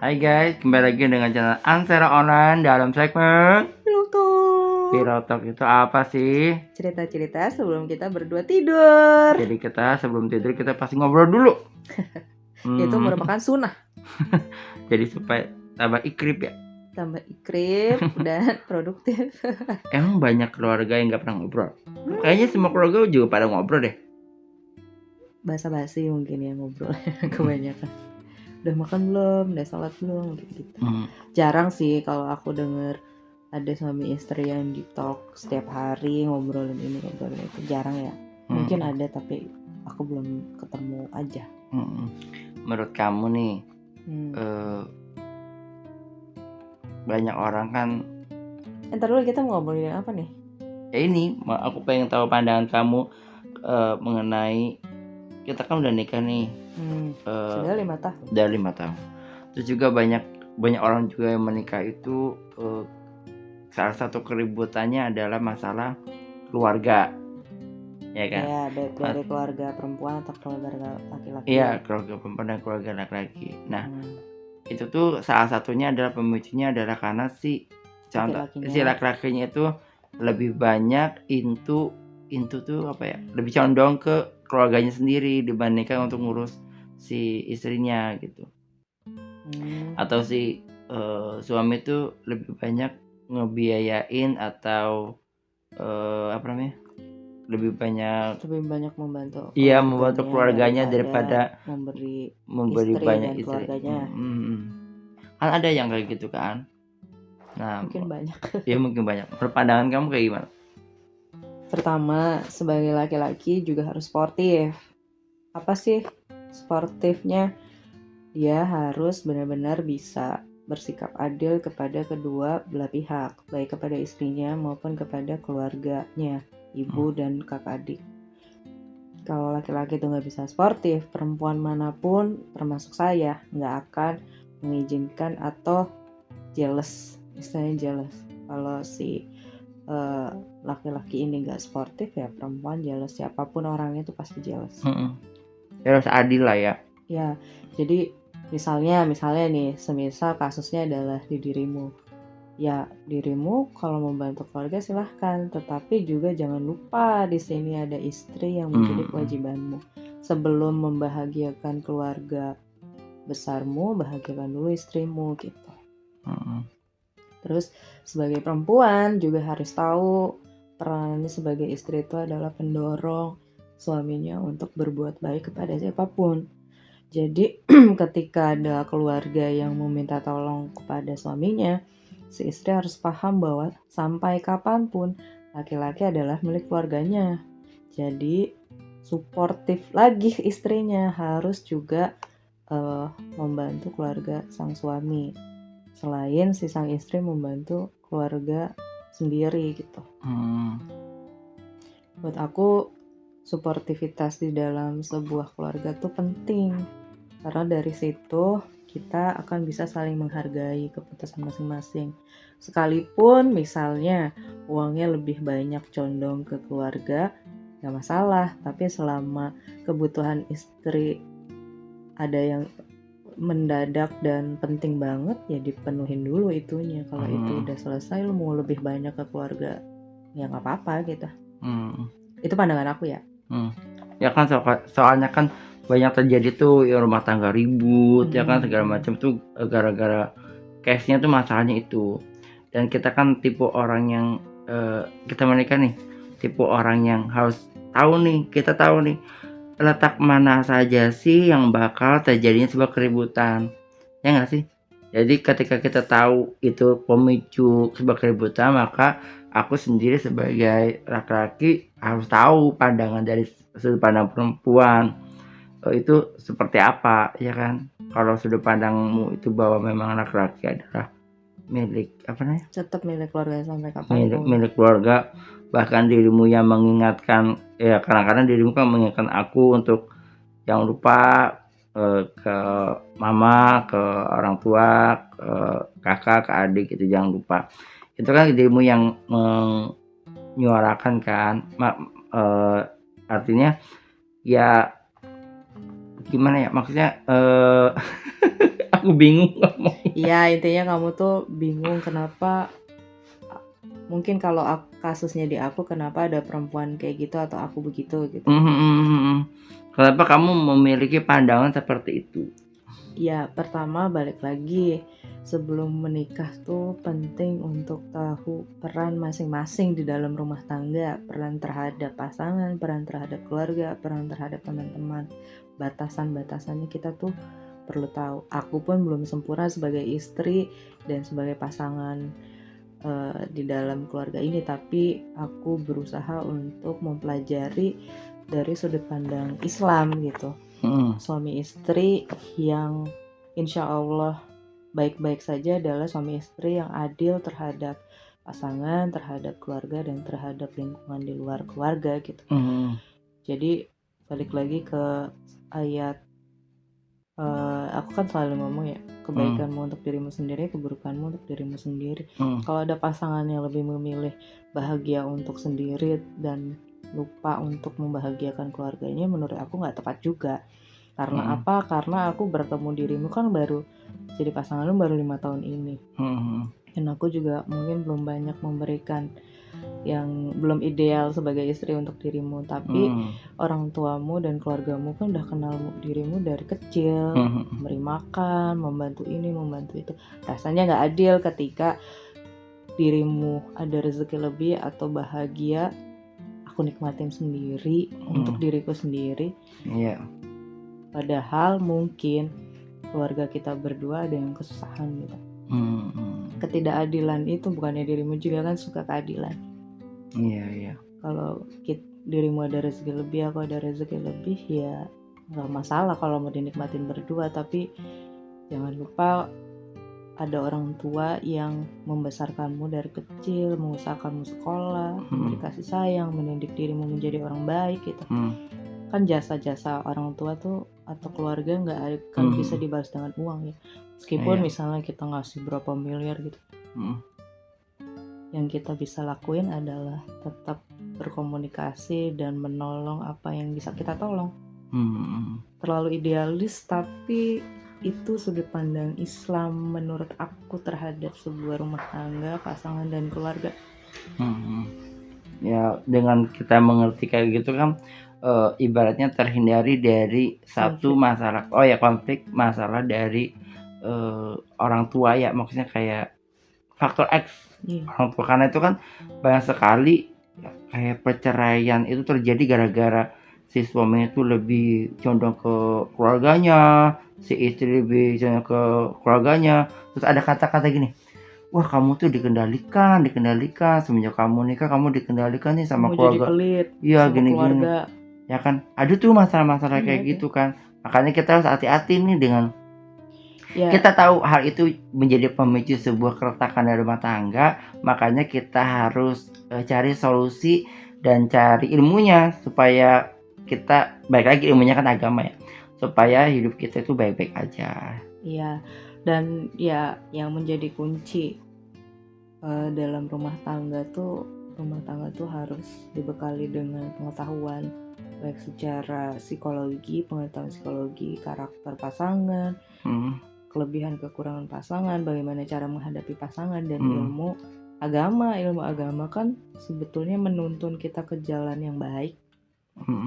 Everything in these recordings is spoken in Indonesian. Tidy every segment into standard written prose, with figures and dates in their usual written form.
Hai guys, kembali lagi dengan channel Ansera Online dalam segmen Pillow Talk. Itu apa sih? Cerita-cerita sebelum kita berdua tidur. Jadi kita sebelum tidur kita pasti ngobrol dulu. Itu merupakan sunnah. Jadi supaya tambah ikrip ya. Tambah ikrip dan produktif. Emang banyak keluarga yang gak pernah ngobrol. Kayaknya semua keluarga juga pada ngobrol deh. Basa-basi mungkin ya ngobrol kebanyakan. Udah makan belum? Udah sholat belum? Gitu. Jarang sih kalau aku denger ada suami istri yang di talk setiap hari ngobrolin ini ngobrolin itu, jarang ya. Mungkin ada tapi aku belum ketemu aja. Menurut kamu nih, banyak orang kan. Ntar dulu, kita mau ngobrolin apa nih? Ini aku pengen tahu pandangan kamu mengenai, kita kan udah nikah nih. Sudah 5 tahun. Udah 5 tahun. Terus juga banyak orang juga yang menikah itu salah satu keributannya adalah masalah keluarga, ya kan? Ya, dari keluarga perempuan atau keluarga laki-laki. Iya, keluarga perempuan dan keluarga laki-laki. Nah, itu tuh salah satunya adalah pemicunya adalah karena si laki-lakinya itu lebih banyak into tuh apa ya? Lebih condong ke keluarganya sendiri dibandingkan untuk ngurus si istrinya gitu. Atau si suami tuh lebih banyak ngebiayain atau lebih banyak membantu. Iya, membantu keluarganya daripada memberi istri banyak dan keluarganya. Kan ada yang kayak gitu kan. Nah, mungkin banyak. Ya mungkin banyak. Pandangan kamu kayak gimana? Pertama, sebagai laki-laki juga harus sportif. Apa sih sportifnya? Dia harus benar-benar bisa bersikap adil kepada kedua belah pihak, baik kepada istrinya maupun kepada keluarganya, ibu dan kakak adik. Kalau laki-laki itu nggak bisa sportif, perempuan manapun termasuk saya nggak akan mengizinkan atau jealous, istilahnya jealous. Kalau si laki-laki ini nggak sportif, ya perempuan jealous. Siapapun orangnya itu pasti jealous. Harus adil lah ya. Ya, jadi misalnya nih, semisal kasusnya adalah di dirimu. Ya, dirimu kalau membantu keluarga silahkan, tetapi juga jangan lupa di sini ada istri yang menjadi kewajibanmu. Sebelum membahagiakan keluarga besarmu, bahagiakan dulu istrimu gitu. Terus sebagai perempuan juga harus tahu perannya sebagai istri itu adalah pendorong suaminya untuk berbuat baik kepada siapapun. Jadi ketika ada keluarga yang meminta tolong kepada suaminya, si istri harus paham bahwa sampai kapanpun laki-laki adalah milik keluarganya. Jadi suportif lagi istrinya, harus juga membantu keluarga sang suami. Selain si sang istri membantu keluarga sendiri gitu. Buat aku, suportivitas di dalam sebuah keluarga tuh penting. Karena dari situ kita akan bisa saling menghargai keputusan masing-masing. Sekalipun misalnya uangnya lebih banyak condong ke keluarga, gak masalah. Tapi selama kebutuhan istri ada yang mendadak dan penting banget, ya dipenuhin dulu itunya. Kalau itu udah selesai, lu mau lebih banyak ke keluarga, ya gak apa-apa gitu. Itu pandangan aku ya. Ya kan, soalnya kan banyak terjadi tuh ya rumah tangga ribut, ya kan, segala macam tuh gara-gara case-nya tuh masalahnya itu. Dan kita kan tipe orang yang kita menikah nih, tipe orang yang harus tahu nih, kita tahu nih letak mana saja sih yang bakal terjadinya sebuah keributan, ya nggak sih? Jadi ketika kita tahu itu pemicu sebuah keributan, maka aku sendiri sebagai laki-laki harus tahu pandangan dari sudut pandang perempuan itu seperti apa, ya kan? Kalau sudut pandangmu itu bahwa memang laki-laki adalah milik tetap milik keluarga sampai kapanpun. Milik keluarga, bahkan dirimu yang mengingatkan, ya kadang-kadang dirimu kan mengingatkan aku untuk jangan lupa ke mama, ke orang tua, ke kakak, ke adik, itu jangan lupa. Itu kan dirimu yang menyuarakan kan, artinya ya gimana ya, maksudnya Aku bingung. Iya, intinya kamu tuh bingung kenapa, mungkin kalau kasusnya di aku, kenapa ada perempuan kayak gitu atau aku begitu gitu. Kenapa kamu memiliki pandangan seperti itu? Ya, pertama balik lagi, sebelum menikah tuh penting untuk tahu peran masing-masing di dalam rumah tangga, peran terhadap pasangan, peran terhadap keluarga, peran terhadap teman-teman. Batasan-batasannya kita tuh perlu tahu. Aku pun belum sempurna sebagai istri dan sebagai pasangan di dalam keluarga ini, tapi aku berusaha untuk mempelajari dari sudut pandang Islam gitu. Suami istri yang insya Allah baik-baik saja adalah suami istri yang adil terhadap pasangan, terhadap keluarga, dan terhadap lingkungan di luar keluarga gitu. Jadi balik lagi ke ayat, aku kan selalu ngomong ya, kebaikanmu untuk dirimu sendiri, keburukanmu untuk dirimu sendiri. Kalau ada pasangan yang lebih memilih bahagia untuk sendiri dan lupa untuk membahagiakan keluarganya, menurut aku nggak tepat juga. Karena apa? Karena aku bertemu dirimu kan baru jadi pasangan lu baru 5 tahun ini. Dan aku juga mungkin belum banyak memberikan yang belum ideal sebagai istri untuk dirimu. Tapi orang tuamu dan keluargamu kan udah kenal dirimu dari kecil, memberi makan, membantu ini, membantu itu. Rasanya gak adil ketika dirimu ada rezeki lebih atau bahagia, aku nikmatin sendiri untuk diriku sendiri. Iya. Padahal mungkin keluarga kita berdua ada yang kesusahan gitu. Ketidakadilan itu bukannya dirimu juga kan suka keadilan. Iya. Kalau dirimu ada rezeki lebih, aku ada rezeki lebih, ya nggak masalah kalau mau dinikmatin berdua. Tapi jangan lupa ada orang tua yang membesarkanmu dari kecil, mengusahakanmu sekolah, memberi kasih sayang, mendidik dirimu menjadi orang baik gitu. Kan jasa-jasa orang tua tuh atau keluarga nggak akan bisa dibalas dengan uang ya. Meskipun misalnya kita ngasih berapa miliar gitu, yang kita bisa lakuin adalah tetap berkomunikasi dan menolong apa yang bisa kita tolong. Terlalu idealis, tapi itu sudut pandang Islam menurut aku terhadap sebuah rumah tangga, pasangan, dan keluarga. Ya, dengan kita mengerti kayak gitu kan, ibaratnya terhindari dari satu masalah, konflik masalah dari orang tua ya, maksudnya kayak faktor X orang tua, karena itu kan banyak sekali kayak perceraian itu terjadi gara-gara si suami itu lebih condong ke keluarganya, si istri lebih condong ke keluarganya. Terus ada kata-kata gini, wah kamu tuh dikendalikan semenjak kamu nikah, kamu dikendalikan nih sama keluarga. Iya, gini-gini ya kan, ada tuh masalah-masalah kayak gitu kan. Makanya kita harus hati-hati nih dengan kita tahu hal itu menjadi pemicu sebuah keretakan dari rumah tangga. Makanya kita harus cari solusi dan cari ilmunya supaya kita, baik lagi ilmunya kan agama ya, supaya hidup kita itu baik-baik aja. Iya, dan ya yang menjadi kunci dalam rumah tangga tuh harus dibekali dengan pengetahuan, baik secara pengetahuan psikologi, karakter pasangan, kelebihan kekurangan pasangan, bagaimana cara menghadapi pasangan, dan ilmu agama kan sebetulnya menuntun kita ke jalan yang baik.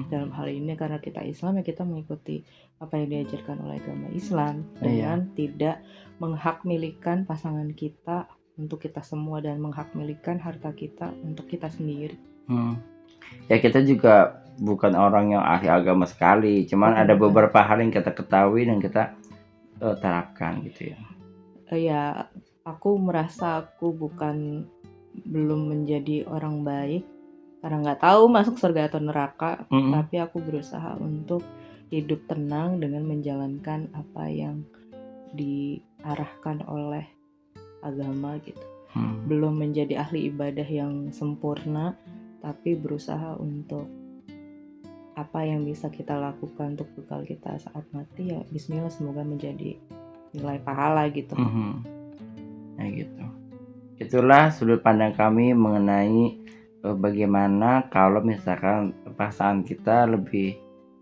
Dalam hal ini karena kita Islam ya, kita mengikuti apa yang diajarkan oleh agama Islam dengan tidak menghakmilikan pasangan kita untuk kita semua dan menghakmilikan harta kita untuk kita sendiri. Ya kita juga bukan orang yang ahli agama sekali, cuman ada beberapa hal yang kita ketahui dan kita terapkan gitu ya. Ya, aku merasa aku belum menjadi orang baik karena nggak tahu masuk surga atau neraka, tapi aku berusaha untuk hidup tenang dengan menjalankan apa yang diarahkan oleh agama gitu. Belum menjadi ahli ibadah yang sempurna, tapi berusaha untuk apa yang bisa kita lakukan untuk bekal kita saat mati, ya bismillah, semoga menjadi nilai pahala gitu. Nah gitu. Itulah sudut pandang kami mengenai bagaimana kalau misalkan pasangan kita lebih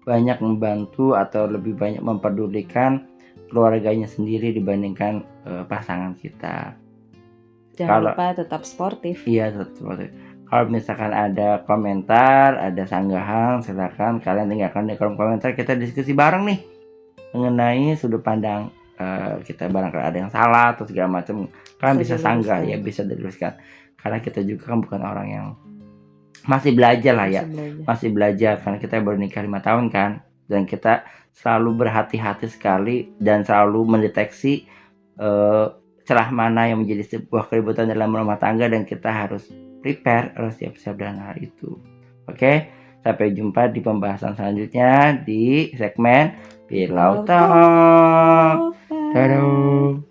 banyak membantu atau lebih banyak mempedulikan keluarganya sendiri dibandingkan pasangan kita. Jangan Kalau lupa tetap sportif. iya seperti kalau misalkan ada komentar, ada sanggahan, silakan kalian tinggalkan di kolom komentar. Kita diskusi bareng nih mengenai sudut pandang kita, barangkali ada yang salah atau segala macam. Kalian bisa sanggah ya, bisa diluruskan. Karena kita juga kan bukan orang yang masih belajar lah ya, masih belajar karena kita baru nikah 5 tahun kan, dan kita selalu berhati-hati sekali dan selalu mendeteksi celah mana yang menjadi sebuah keributan dalam rumah tangga, dan kita harus prepare, harus siap-siap dengan hal itu. Oke, sampai jumpa di pembahasan selanjutnya di segmen Pillow Talk. Dadah.